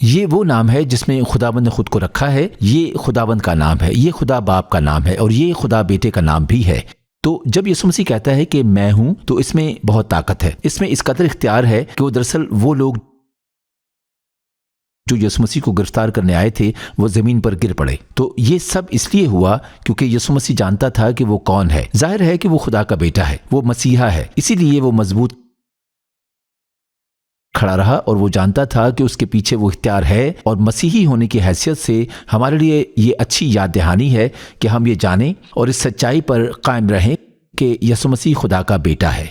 یہ وہ نام ہے جس میں خداوند نے خود کو رکھا ہے، یہ خداوند کا نام ہے، یہ خدا باپ کا نام ہے اور یہ خدا بیٹے کا نام بھی ہے۔ تو جب یسوع مسیح کہتا ہے کہ میں ہوں تو اس میں بہت طاقت ہے، اس میں اس قدر اختیار ہے کہ وہ دراصل وہ لوگ جو یسوع مسیح کو گرفتار کرنے آئے تھے وہ زمین پر گر پڑے۔ تو یہ سب اس لیے ہوا کیونکہ یسوع مسیح جانتا تھا کہ وہ کون ہے۔ ظاہر ہے کہ وہ خدا کا بیٹا ہے، وہ مسیحا ہے، اسی لیے وہ مضبوط کھڑا رہا اور وہ جانتا تھا کہ اس کے پیچھے وہ اختیار ہے، اور مسیحی ہونے کی حیثیت سے ہمارے لیے یہ اچھی یاد دہانی ہے کہ ہم یہ جانیں اور اس سچائی پر قائم رہیں کہ یسوع مسیح خدا کا بیٹا ہے،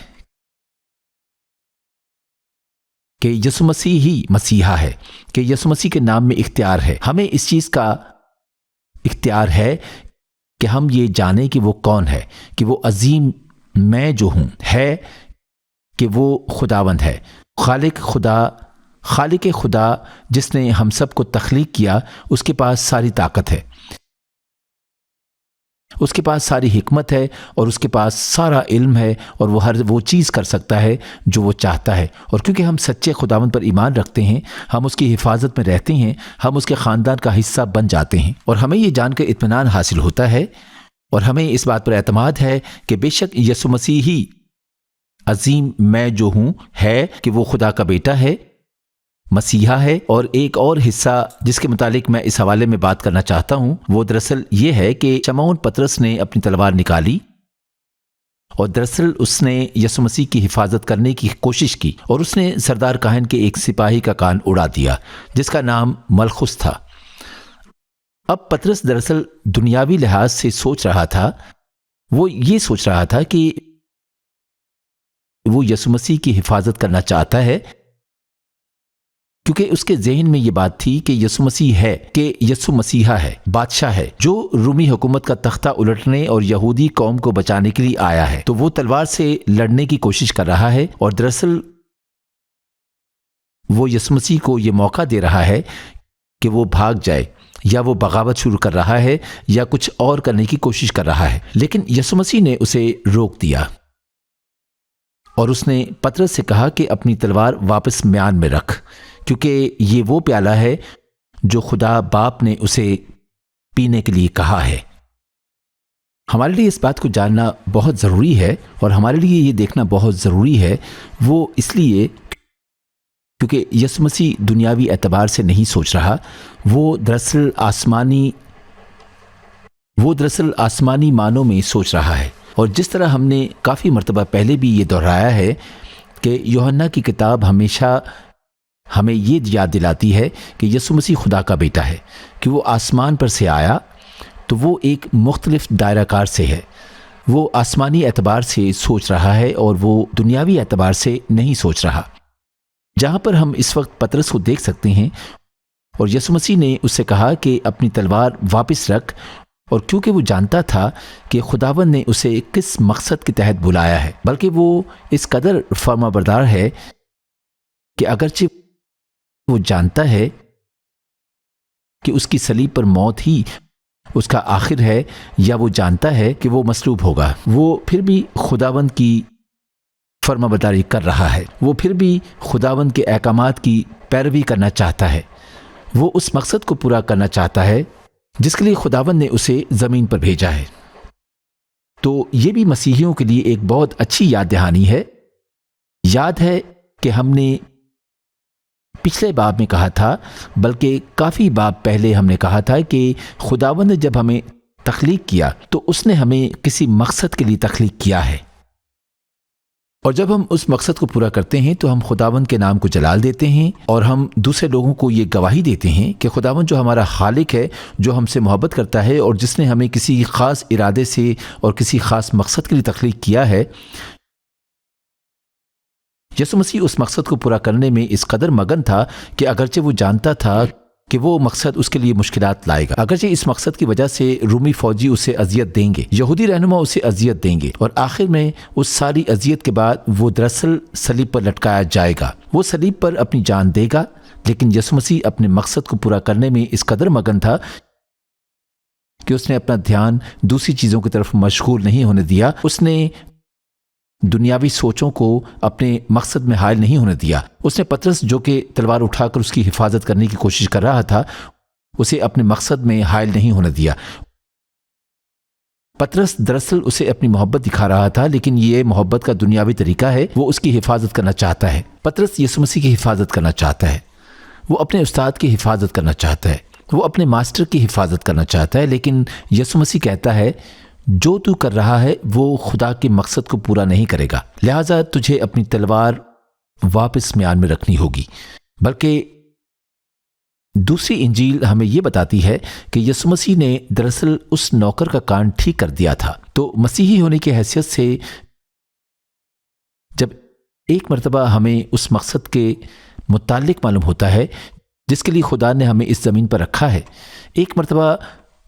کہ یسوع مسیح ہی مسیحا ہے، کہ یسوع مسیح کے نام میں اختیار ہے۔ ہمیں اس چیز کا اختیار ہے کہ ہم یہ جانیں کہ وہ کون ہے، کہ وہ عظیم میں جو ہوں ہے، کہ وہ خداوند ہے، خالق خدا جس نے ہم سب کو تخلیق کیا۔ اس کے پاس ساری طاقت ہے، اس کے پاس ساری حکمت ہے اور اس کے پاس سارا علم ہے، اور وہ ہر وہ چیز کر سکتا ہے جو وہ چاہتا ہے۔ اور کیونکہ ہم سچے خداوند پر ایمان رکھتے ہیں، ہم اس کی حفاظت میں رہتے ہیں، ہم اس کے خاندان کا حصہ بن جاتے ہیں، اور ہمیں یہ جان کر اطمینان حاصل ہوتا ہے اور ہمیں اس بات پر اعتماد ہے کہ بے شک یسوع مسیح ہی عظیم میں جو ہوں ہے، کہ وہ خدا کا بیٹا ہے، مسیحا ہے۔ اور ایک اور حصہ جس کے متعلق میں اس حوالے میں بات کرنا چاہتا ہوں وہ دراصل یہ ہے کہ شمعون پطرس نے اپنی تلوار نکالی اور دراصل اس نے یسوع مسیح کی حفاظت کرنے کی کوشش کی، اور اس نے سردار کاہن کے ایک سپاہی کا کان اڑا دیا جس کا نام ملخص تھا۔ اب پطرس دراصل دنیاوی لحاظ سے سوچ رہا تھا، وہ یہ سوچ رہا تھا کہ وہ یسوع مسیح کی حفاظت کرنا چاہتا ہے، کیونکہ اس کے ذہن میں یہ بات تھی کہ یسوع مسیح ہے، کہ یسوع مسیحا ہے، بادشاہ ہے جو رومی حکومت کا تختہ الٹنے اور یہودی قوم کو بچانے کے لیے آیا ہے۔ تو وہ تلوار سے لڑنے کی کوشش کر رہا ہے، اور دراصل وہ یسوع مسیح کو یہ موقع دے رہا ہے کہ وہ بھاگ جائے، یا وہ بغاوت شروع کر رہا ہے، یا کچھ اور کرنے کی کوشش کر رہا ہے۔ لیکن یسوع مسیح نے اسے روک دیا اور اس نے پطرس سے کہا کہ اپنی تلوار واپس میان میں رکھ، کیونکہ یہ وہ پیالہ ہے جو خدا باپ نے اسے پینے کے لیے کہا ہے۔ ہمارے لیے اس بات کو جاننا بہت ضروری ہے، اور ہمارے لیے یہ دیکھنا بہت ضروری ہے، وہ اس لیے کیونکہ یسوع مسیح دنیاوی اعتبار سے نہیں سوچ رہا، وہ دراصل آسمانی معنوں میں سوچ رہا ہے۔ اور جس طرح ہم نے کافی مرتبہ پہلے بھی یہ دہرایا ہے کہ یوحنا کی کتاب ہمیشہ ہمیں یہ یاد دلاتی ہے کہ یسوع مسیح خدا کا بیٹا ہے، کہ وہ آسمان پر سے آیا، تو وہ ایک مختلف دائرہ کار سے ہے، وہ آسمانی اعتبار سے سوچ رہا ہے اور وہ دنیاوی اعتبار سے نہیں سوچ رہا۔ جہاں پر ہم اس وقت پطرس کو دیکھ سکتے ہیں، اور یسوع مسیح نے اس سے کہا کہ اپنی تلوار واپس رکھ، اور کیونکہ وہ جانتا تھا کہ خداوند نے اسے کس مقصد کے تحت بلایا ہے، بلکہ وہ اس قدر فرما بردار ہے کہ اگرچہ وہ جانتا ہے کہ اس کی صلیب پر موت ہی اس کا آخر ہے، یا وہ جانتا ہے کہ وہ مصلوب ہوگا، وہ پھر بھی خداوند کی فرما برداری کر رہا ہے، وہ پھر بھی خداوند کے احکامات کی پیروی کرنا چاہتا ہے، وہ اس مقصد کو پورا کرنا چاہتا ہے جس کے لیے خداوند نے اسے زمین پر بھیجا ہے۔ تو یہ بھی مسیحیوں کے لیے ایک بہت اچھی یاد دہانی ہے۔ یاد ہے کہ ہم نے پچھلے باب میں کہا تھا، بلکہ کافی باب پہلے ہم نے کہا تھا کہ خداوند نے جب ہمیں تخلیق کیا تو اس نے ہمیں کسی مقصد کے لیے تخلیق کیا ہے، اور جب ہم اس مقصد کو پورا کرتے ہیں تو ہم خداوند کے نام کو جلال دیتے ہیں، اور ہم دوسرے لوگوں کو یہ گواہی دیتے ہیں کہ خداوند جو ہمارا خالق ہے، جو ہم سے محبت کرتا ہے، اور جس نے ہمیں کسی خاص ارادے سے اور کسی خاص مقصد کے لیے تخلیق کیا ہے، یسوع مسیح اس مقصد کو پورا کرنے میں اس قدر مگن تھا کہ اگرچہ وہ جانتا تھا کہ وہ مقصد اس کے لیے مشکلات لائے گا، اگرچہ اس مقصد کی وجہ سے رومی فوجی اسے اذیت دیں گے، یہودی رہنما اسے اذیت دیں گے، اور آخر میں اس ساری اذیت کے بعد وہ دراصل صلیب پر لٹکایا جائے گا، وہ صلیب پر اپنی جان دے گا۔ لیکن یسوع مسیح اپنے مقصد کو پورا کرنے میں اس قدر مگن تھا کہ اس نے اپنا دھیان دوسری چیزوں کی طرف مشغول نہیں ہونے دیا، اس نے دنیاوی سوچوں کو اپنے مقصد میں حائل نہیں ہونے دیا۔ اس نے پطرس جو کہ تلوار اٹھا کر اس کی حفاظت کرنے کی کوشش کر رہا تھا اسے اپنے مقصد میں حائل نہیں ہونے دیا۔ پطرس دراصل اسے اپنی محبت دکھا رہا تھا، لیکن یہ محبت کا دنیاوی طریقہ ہے۔ وہ اس کی حفاظت کرنا چاہتا ہے۔ پطرس یسوع مسیح کی حفاظت کرنا چاہتا ہے، وہ اپنے استاد کی حفاظت کرنا چاہتا ہے، وہ اپنے ماسٹر کی حفاظت کرنا چاہتا ہے، لیکن یسوع مسیح کہتا ہے جو تو کر رہا ہے وہ خدا کے مقصد کو پورا نہیں کرے گا، لہٰذا تجھے اپنی تلوار واپس میان میں رکھنی ہوگی۔ بلکہ دوسری انجیل ہمیں یہ بتاتی ہے کہ یسوع مسیح نے دراصل اس نوکر کا کان ٹھیک کر دیا تھا۔ تو مسیحی ہونے کی حیثیت سے جب ایک مرتبہ ہمیں اس مقصد کے متعلق معلوم ہوتا ہے جس کے لیے خدا نے ہمیں اس زمین پر رکھا ہے، ایک مرتبہ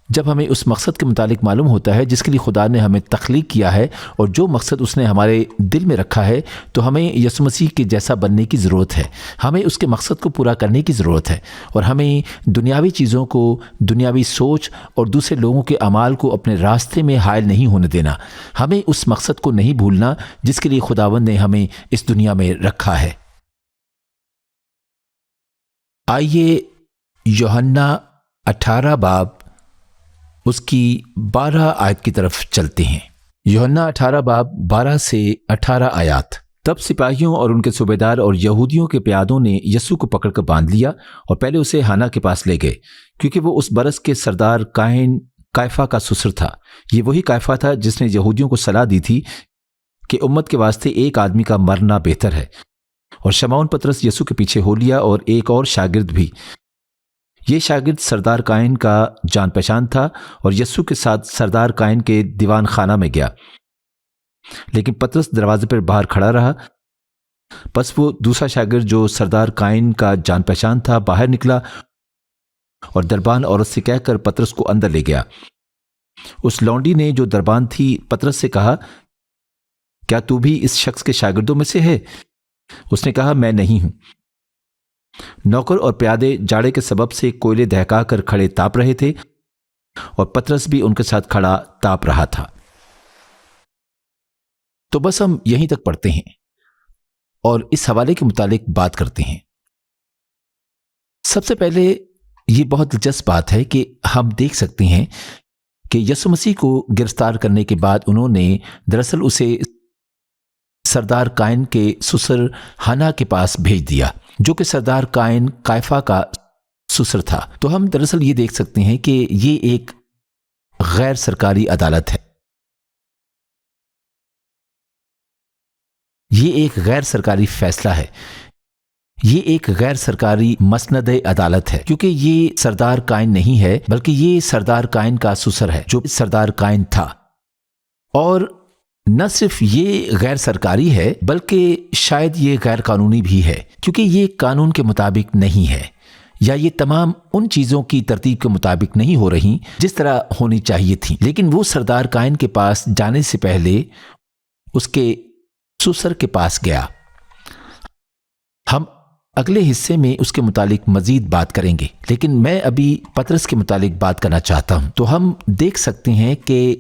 جب ہمیں اس مقصد کے متعلق معلوم ہوتا ہے جس کے لیے خدا نے ہمیں تخلیق کیا ہے اور جو مقصد اس نے ہمارے دل میں رکھا ہے، تو ہمیں یسوع مسیح کے جیسا بننے کی ضرورت ہے۔ ہمیں اس کے مقصد کو پورا کرنے کی ضرورت ہے، اور ہمیں دنیاوی چیزوں کو، دنیاوی سوچ اور دوسرے لوگوں کے اعمال کو اپنے راستے میں حائل نہیں ہونے دینا۔ ہمیں اس مقصد کو نہیں بھولنا جس کے لیے خداوند نے ہمیں اس دنیا میں رکھا ہے۔ آئیے یوحنا 18 باب اس کی 12 آیت کی طرف چلتے ہیں۔ یوحنا 18 باب 12 سے 18 آیات۔ تب سپاہیوں اور ان کے صوبیدار اور یہودیوں کے پیادوں نے یسوع کو پکڑ کر باندھ لیا اور پہلے اسے حنا کے پاس لے گئے، کیونکہ وہ اس برس کے سردار کائفہ کا سسر تھا۔ یہ وہی کائفہ تھا جس نے یہودیوں کو صلاح دی تھی کہ امت کے واسطے ایک آدمی کا مرنا بہتر ہے۔ اور شمعون پطرس یسوع کے پیچھے ہو لیا، اور ایک اور شاگرد بھی۔ یہ شاگرد سردار کائن کا جان پہچان تھا اور یسوع کے ساتھ سردار کائن کے دیوان خانہ میں گیا، لیکن پطرس دروازے پر باہر کھڑا رہا۔ پس وہ دوسرا شاگرد جو سردار کائن کا جان پہچان تھا باہر نکلا اور دربان عورت سے کہہ کر پطرس کو اندر لے گیا۔ اس لونڈی نے جو دربان تھی پطرس سے کہا، کیا تو بھی اس شخص کے شاگردوں میں سے ہے؟ اس نے کہا، میں نہیں ہوں۔ نوکر اور پیادے جاڑے کے سبب سے کوئلے دہکا کر کھڑے تاپ رہے تھے، اور پطرس بھی ان کے ساتھ کھڑا تاپ رہا تھا۔ تو بس ہم یہیں تک پڑھتے ہیں اور اس حوالے کے متعلق بات کرتے ہیں۔ سب سے پہلے یہ بہت دلچسپ بات ہے کہ ہم دیکھ سکتے ہیں کہ یسوع مسیح کو گرفتار کرنے کے بعد انہوں نے دراصل اسے سردار کائن کے سسر حنا کے پاس بھیج دیا، جو کہ سردار کائن کائفہ کا سسر تھا۔ تو ہم دراصل یہ دیکھ سکتے ہیں کہ یہ ایک غیر سرکاری عدالت ہے، یہ ایک غیر سرکاری فیصلہ ہے، یہ ایک غیر سرکاری مسند عدالت ہے، کیونکہ یہ سردار کائن نہیں ہے بلکہ یہ سردار کائن کا سسر ہے جو سردار کائن تھا۔ اور نہ صرف یہ غیر سرکاری ہے بلکہ شاید یہ غیر قانونی بھی ہے، کیونکہ یہ قانون کے مطابق نہیں ہے، یا یہ تمام ان چیزوں کی ترتیب کے مطابق نہیں ہو رہی جس طرح ہونی چاہیے تھی۔ لیکن وہ سردار کائن کے پاس جانے سے پہلے اس کے سسر کے پاس گیا۔ ہم اگلے حصے میں اس کے متعلق مزید بات کریں گے، لیکن میں ابھی پطرس کے متعلق بات کرنا چاہتا ہوں۔ تو ہم دیکھ سکتے ہیں کہ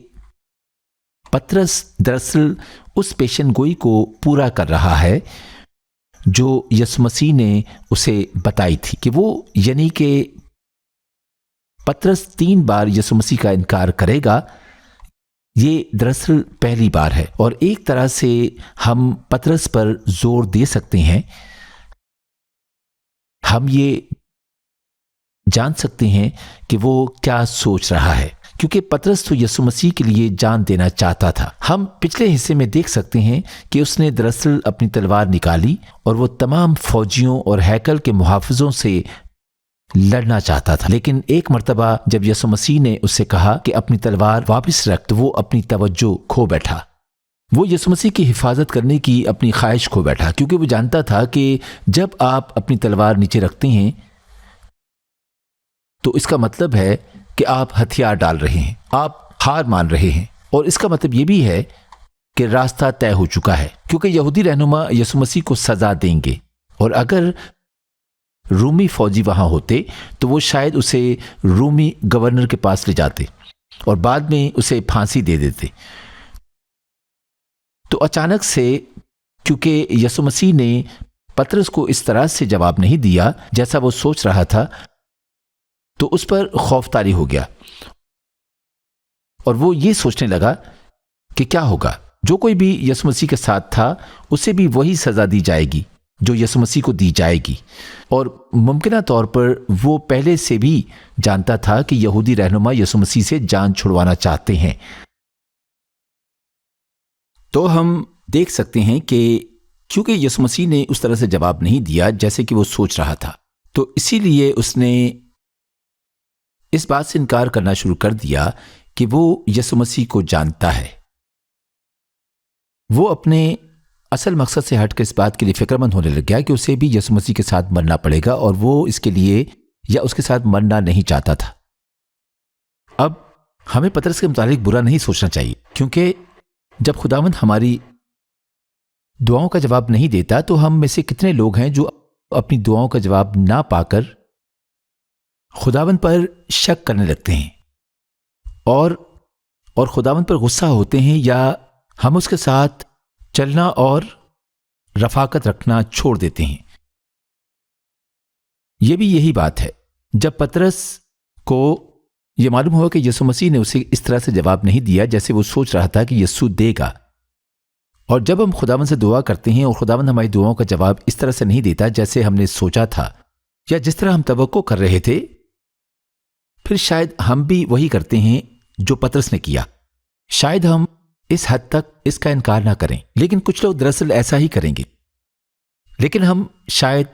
پطرس دراصل اس پیشن گوئی کو پورا کر رہا ہے جو یسوع مسیح نے اسے بتائی تھی، کہ وہ یعنی کہ پطرس 3 بار یسوع مسیح کا انکار کرے گا۔ یہ دراصل پہلی بار ہے، اور ایک طرح سے ہم پطرس پر زور دے سکتے ہیں، ہم یہ جان سکتے ہیں کہ وہ کیا سوچ رہا ہے، کیونکہ پطرس تو یسوع مسیح کے لیے جان دینا چاہتا تھا۔ ہم پچھلے حصے میں دیکھ سکتے ہیں کہ اس نے دراصل اپنی تلوار نکالی اور وہ تمام فوجیوں اور ہیکل کے محافظوں سے لڑنا چاہتا تھا، لیکن ایک مرتبہ جب یسوع مسیح نے اس سے کہا کہ اپنی تلوار واپس رکھ، تو وہ اپنی توجہ کھو بیٹھا۔ وہ یسوع مسیح کی حفاظت کرنے کی اپنی خواہش کھو بیٹھا، کیونکہ وہ جانتا تھا کہ جب آپ اپنی تلوار نیچے رکھتے ہیں تو اس کا مطلب ہے کہ آپ ہتھیار ڈال رہے ہیں، آپ ہار مان رہے ہیں، اور اس کا مطلب یہ بھی ہے کہ راستہ طے ہو چکا ہے، کیونکہ یہودی رہنما یسوع مسیح کو سزا دیں گے، اور اگر رومی فوجی وہاں ہوتے تو وہ شاید اسے رومی گورنر کے پاس لے جاتے اور بعد میں اسے پھانسی دے دیتے۔ تو اچانک سے کیونکہ یسوع مسیح نے پطرس کو اس طرح سے جواب نہیں دیا جیسا وہ سوچ رہا تھا، تو اس پر خوف طاری ہو گیا اور وہ یہ سوچنے لگا کہ کیا ہوگا۔ جو کوئی بھی یسوع مسیح کے ساتھ تھا اسے بھی وہی سزا دی جائے گی جو یسوع مسیح کو دی جائے گی، اور ممکنہ طور پر وہ پہلے سے بھی جانتا تھا کہ یہودی رہنما یسوع مسیح سے جان چھڑوانا چاہتے ہیں۔ تو ہم دیکھ سکتے ہیں کہ کیونکہ یسوع مسیح نے اس طرح سے جواب نہیں دیا جیسے کہ وہ سوچ رہا تھا، تو اسی لیے اس نے اس بات سے انکار کرنا شروع کر دیا کہ وہ یسوع مسیح کو جانتا ہے۔ وہ اپنے اصل مقصد سے ہٹ کے اس بات کے لیے فکر مند ہونے لگ گیا کہ اسے بھی یسوع مسیح کے ساتھ مرنا پڑے گا، اور وہ اس کے لیے یا اس کے ساتھ مرنا نہیں چاہتا تھا۔ اب ہمیں پطرس کے متعلق برا نہیں سوچنا چاہیے، کیونکہ جب خداوند ہماری دعاؤں کا جواب نہیں دیتا تو ہم میں سے کتنے لوگ ہیں جو اپنی دعاؤں کا جواب نہ پا کر خداوند پر شک کرنے لگتے ہیں اور خداوند پر غصہ ہوتے ہیں، یا ہم اس کے ساتھ چلنا اور رفاقت رکھنا چھوڑ دیتے ہیں۔ یہ بھی یہی بات ہے۔ جب پطرس کو یہ معلوم ہوا کہ یسوع مسیح نے اسے اس طرح سے جواب نہیں دیا جیسے وہ سوچ رہا تھا کہ یسوع دے گا، اور جب ہم خداوند سے دعا کرتے ہیں اور خداوند ہماری دعاؤں کا جواب اس طرح سے نہیں دیتا جیسے ہم نے سوچا تھا یا جس طرح ہم توقع کر رہے تھے، پھر شاید ہم بھی وہی کرتے ہیں جو پطرس نے کیا۔ شاید ہم اس حد تک اس کا انکار نہ کریں، لیکن کچھ لوگ دراصل ایسا ہی کریں گے، لیکن ہم شاید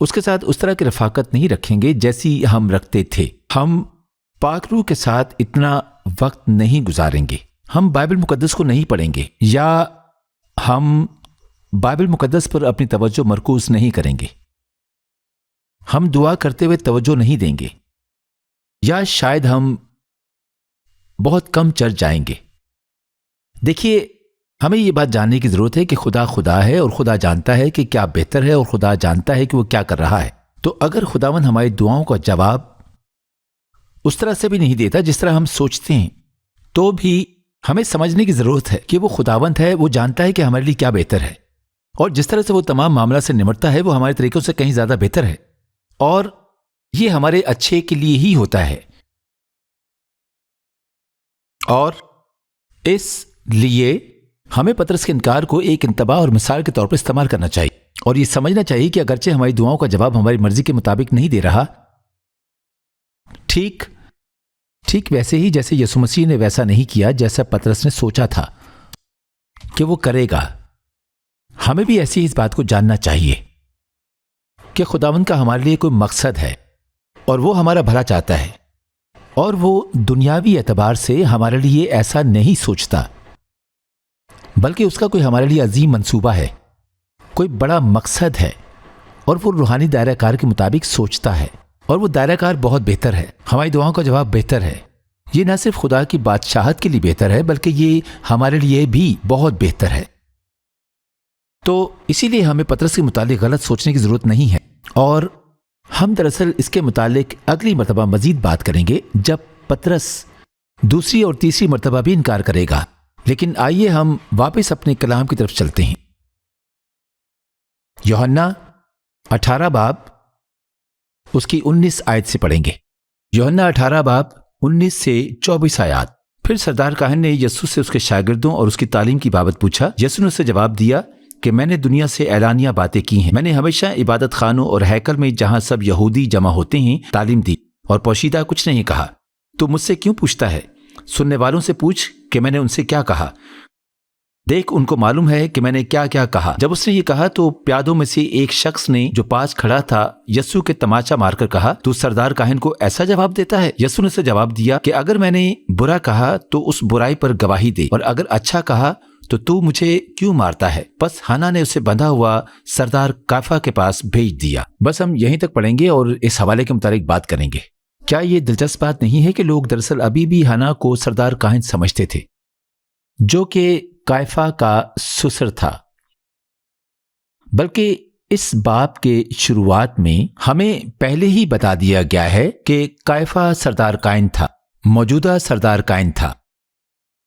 اس کے ساتھ اس طرح کی رفاقت نہیں رکھیں گے جیسی ہم رکھتے تھے۔ ہم پاک روح کے ساتھ اتنا وقت نہیں گزاریں گے، ہم بائبل مقدس کو نہیں پڑھیں گے، یا ہم بائبل مقدس پر اپنی توجہ مرکوز نہیں کریں گے، ہم دعا کرتے ہوئے توجہ نہیں دیں گے، یا شاید ہم بہت کم چرچ جائیں گے۔ دیکھیے، ہمیں یہ بات جاننے کی ضرورت ہے کہ خدا ہے، اور خدا جانتا ہے کہ کیا بہتر ہے، اور خدا جانتا ہے کہ وہ کیا کر رہا ہے۔ تو اگر خداوند ہماری دعاؤں کا جواب اس طرح سے بھی نہیں دیتا جس طرح ہم سوچتے ہیں، تو بھی ہمیں سمجھنے کی ضرورت ہے کہ وہ خداوند ہے، وہ جانتا ہے کہ ہمارے لیے کیا بہتر ہے، اور جس طرح سے وہ تمام معاملہ سے نمٹتا ہے وہ ہمارے طریقوں سے کہیں زیادہ بہتر ہے، اور یہ ہمارے اچھے کے لیے ہی ہوتا ہے۔ اور اس لیے ہمیں پطرس کے انکار کو ایک انتباہ اور مثال کے طور پر استعمال کرنا چاہیے، اور یہ سمجھنا چاہیے کہ اگرچہ ہماری دعاؤں کا جواب ہماری مرضی کے مطابق نہیں دے رہا، ٹھیک ویسے ہی جیسے یسوع مسیح نے ویسا نہیں کیا جیسا پطرس نے سوچا تھا کہ وہ کرے گا، ہمیں بھی ایسی اس بات کو جاننا چاہیے کہ خداوند کا ہمارے لیے کوئی مقصد ہے، اور وہ ہمارا بھلا چاہتا ہے، اور وہ دنیاوی اعتبار سے ہمارے لیے ایسا نہیں سوچتا، بلکہ اس کا کوئی ہمارے لیے عظیم منصوبہ ہے، کوئی بڑا مقصد ہے، اور وہ روحانی دائرہ کار کے مطابق سوچتا ہے، اور وہ دائرہ کار بہت بہتر ہے۔ ہماری دعاؤں کا جواب بہتر ہے۔ یہ نہ صرف خدا کی بادشاہت کے لیے بہتر ہے، بلکہ یہ ہمارے لیے بھی بہت بہتر ہے۔ تو اسی لیے ہمیں پطرس کے متعلق غلط سوچنے کی ضرورت نہیں ہے، اور ہم دراصل اس کے متعلق اگلی مرتبہ مزید بات کریں گے جب پطرس دوسری اور تیسری مرتبہ بھی انکار کرے گا۔ لیکن آئیے ہم واپس اپنے کلام کی طرف چلتے ہیں۔ یوحنا 18 باب اس کی 19 آیت سے پڑھیں گے۔ یوحنا 18 باب 19 سے 24 آیات۔ پھر سردار کاہن نے یسوع سے اس کے شاگردوں اور اس کی تعلیم کی بابت پوچھا۔ یسوع نے اسے جواب دیا کہ میں نے دنیا سے اعلانیہ باتیں کی ہیں، میں نے ہمیشہ عبادت خانوں اور ہیکل میں جہاں سب یہودی جمع ہوتے ہیں تعلیم دی، اور پوشیدہ کچھ نہیں کہا۔ تو مجھ سے کیوں پوچھتا ہے؟ سننے والوں سے پوچھ کہ میں نے ان سے کیا کہا، دیکھ ان کو معلوم ہے کہ میں نے کیا کیا کہا۔ جب اس نے یہ کہا تو پیادوں میں سے ایک شخص نے جو پاس کھڑا تھا یسوع کے تماچا مار کر کہا، تو سردار کاہن کو ایسا جواب دیتا ہے؟ یسوع نے اسے جواب دیا کہ اگر میں نے برا کہا تو اس برائی پر گواہی دے، اور اگر اچھا کہا تو مجھے کیوں مارتا ہے؟ بس حنا نے اسے بندھا ہوا سردار کائفہ کے پاس بھیج دیا۔ بس ہم یہیں تک پڑھیں گے اور اس حوالے کے متعلق بات کریں گے۔ کیا یہ دلچسپ بات نہیں ہے کہ لوگ دراصل ابھی بھی حنا کو سردار کاہن سمجھتے تھے، جو کہ کائفہ کا سسر تھا؟ بلکہ اس باب کے شروعات میں ہمیں پہلے ہی بتا دیا گیا ہے کہ کائفہ سردار کائن تھا، موجودہ سردار کائن تھا۔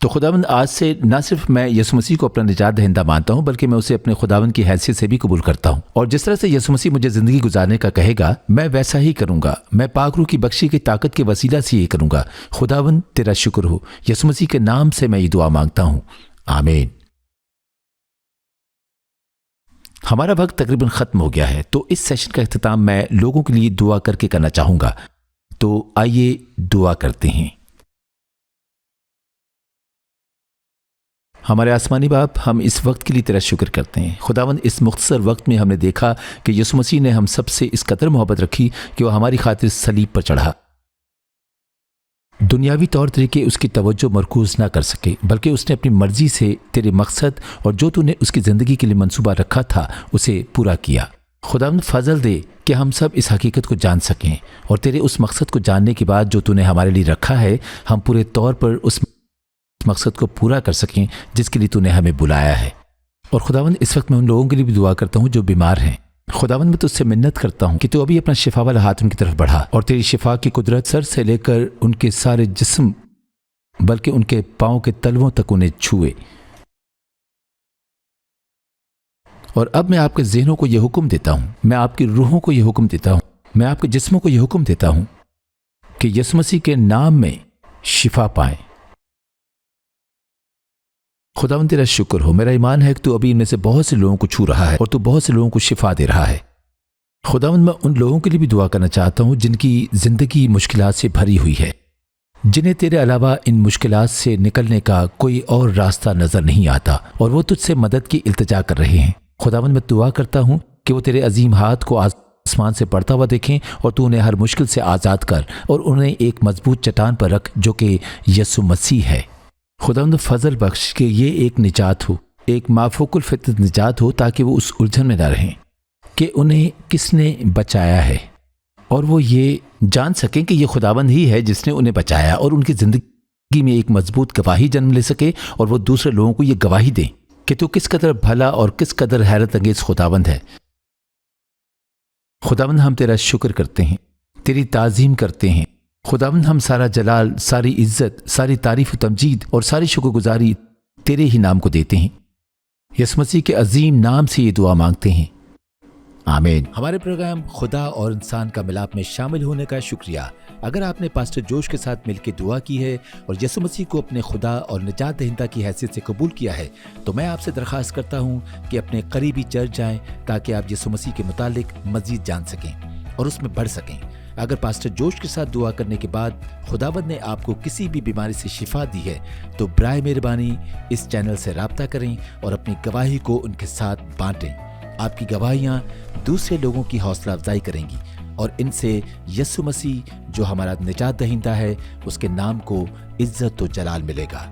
تو خداوند آج سے نہ صرف میں یسوع مسیح کو اپنا نجات دہندہ مانتا ہوں بلکہ میں اسے اپنے خداوند کی حیثیت سے بھی قبول کرتا ہوں، اور جس طرح سے یسوع مسیح مجھے زندگی گزارنے کا کہے گا میں ویسا ہی کروں گا۔ میں پاک روح کی بخشی کی طاقت کے وسیلہ سے یہ کروں گا۔ خداوند تیرا شکر ہو، یسوع مسیح کے نام سے میں یہ دعا مانگتا ہوں، آمین۔ ہمارا وقت تقریباً ختم ہو گیا ہے، تو اس سیشن کا اختتام میں لوگوں کے لیے دعا کر کے کرنا چاہوں گا، تو آئیے دعا کرتے ہیں۔ ہمارے آسمانی باپ، ہم اس وقت کے لیے تیرا شکر کرتے ہیں خداوند۔ اس مختصر وقت میں ہم نے دیکھا کہ یسوع مسیح نے ہم سب سے اس قدر محبت رکھی کہ وہ ہماری خاطر صلیب پر چڑھا۔ دنیاوی طور طریقے اس کی توجہ مرکوز نہ کر سکے، بلکہ اس نے اپنی مرضی سے تیرے مقصد اور جو تو نے اس کی زندگی کے لیے منصوبہ رکھا تھا اسے پورا کیا۔ خداوند فضل دے کہ ہم سب اس حقیقت کو جان سکیں، اور تیرے اس مقصد کو جاننے کے بعد جو تو نے ہمارے لیے رکھا ہے ہم پورے طور پر اس مقصد کو پورا کر سکیں جس کے لیے تو نے ہمیں بلایا ہے۔ اور خداوند اس وقت میں ان لوگوں کے لیے بھی دعا کرتا ہوں جو بیمار ہیں۔ خداوند میں تجھ سے منت کرتا ہوں کہ تو ابھی اپنا شفا والا ہاتھ ان کی طرف بڑھا، اور تیری شفا کی قدرت سر سے لے کر ان کے سارے جسم بلکہ ان کے پاؤں کے تلووں تک انہیں چھوئے۔ اور اب میں آپ کے ذہنوں کو یہ حکم دیتا ہوں، میں آپ کی روحوں کو یہ حکم دیتا ہوں، میں آپ کے جسموں کو یہ حکم دیتا ہوں کہ یسوع مسیح کے نام میں شفا پائیں۔ خداوند تیرا شکر ہو، میرا ایمان ہے کہ تو ابھی ان میں سے بہت سے لوگوں کو چھو رہا ہے اور تو بہت سے لوگوں کو شفا دے رہا ہے۔ خداوند میں ان لوگوں کے لیے بھی دعا کرنا چاہتا ہوں جن کی زندگی مشکلات سے بھری ہوئی ہے، جنہیں تیرے علاوہ ان مشکلات سے نکلنے کا کوئی اور راستہ نظر نہیں آتا، اور وہ تجھ سے مدد کی التجا کر رہے ہیں۔ خداوند میں دعا کرتا ہوں کہ وہ تیرے عظیم ہاتھ کو آسمان سے بڑھتا ہوا دیکھیں، اور تو انہیں ہر مشکل سے آزاد کر اور انہیں ایک مضبوط چٹان پر رکھ جو کہ یسوع مسیح ہے۔ خداوند فضل بخش کہ یہ ایک نجات ہو، ایک مافوق الفطرت نجات ہو، تاکہ وہ اس الجھن میں نہ رہیں کہ انہیں کس نے بچایا ہے، اور وہ یہ جان سکیں کہ یہ خداوند ہی ہے جس نے انہیں بچایا، اور ان کی زندگی میں ایک مضبوط گواہی جنم لے سکے، اور وہ دوسرے لوگوں کو یہ گواہی دیں کہ تو کس قدر بھلا اور کس قدر حیرت انگیز خداوند ہے۔ خداوند ہم تیرا شکر کرتے ہیں، تیری تعظیم کرتے ہیں۔ خداوند ہم سارا جلال، ساری عزت، ساری تعریف و تمجید اور ساری شکر گزاری تیرے ہی نام کو دیتے ہیں۔ یسوع مسیح کے عظیم نام سے یہ دعا مانگتے ہیں، آمین۔ ہمارے پروگرام خدا اور انسان کا ملاپ میں شامل ہونے کا شکریہ۔ اگر آپ نے پاسٹر جوش کے ساتھ مل کے دعا کی ہے اور یسوع مسیح کو اپنے خدا اور نجات دہندہ کی حیثیت سے قبول کیا ہے، تو میں آپ سے درخواست کرتا ہوں کہ اپنے قریبی چرچ جائیں تاکہ آپ یسوع مسیح کے متعلق مزید جان سکیں اور اس میں بڑھ سکیں۔ اگر پاسٹر جوش کے ساتھ دعا کرنے کے بعد خداوند نے آپ کو کسی بھی بیماری سے شفا دی ہے تو برائے مہربانی اس چینل سے رابطہ کریں اور اپنی گواہی کو ان کے ساتھ بانٹیں۔ آپ کی گواہیاں دوسرے لوگوں کی حوصلہ افزائی کریں گی اور ان سے یسوع مسیح جو ہمارا نجات دہندہ ہے اس کے نام کو عزت و جلال ملے گا۔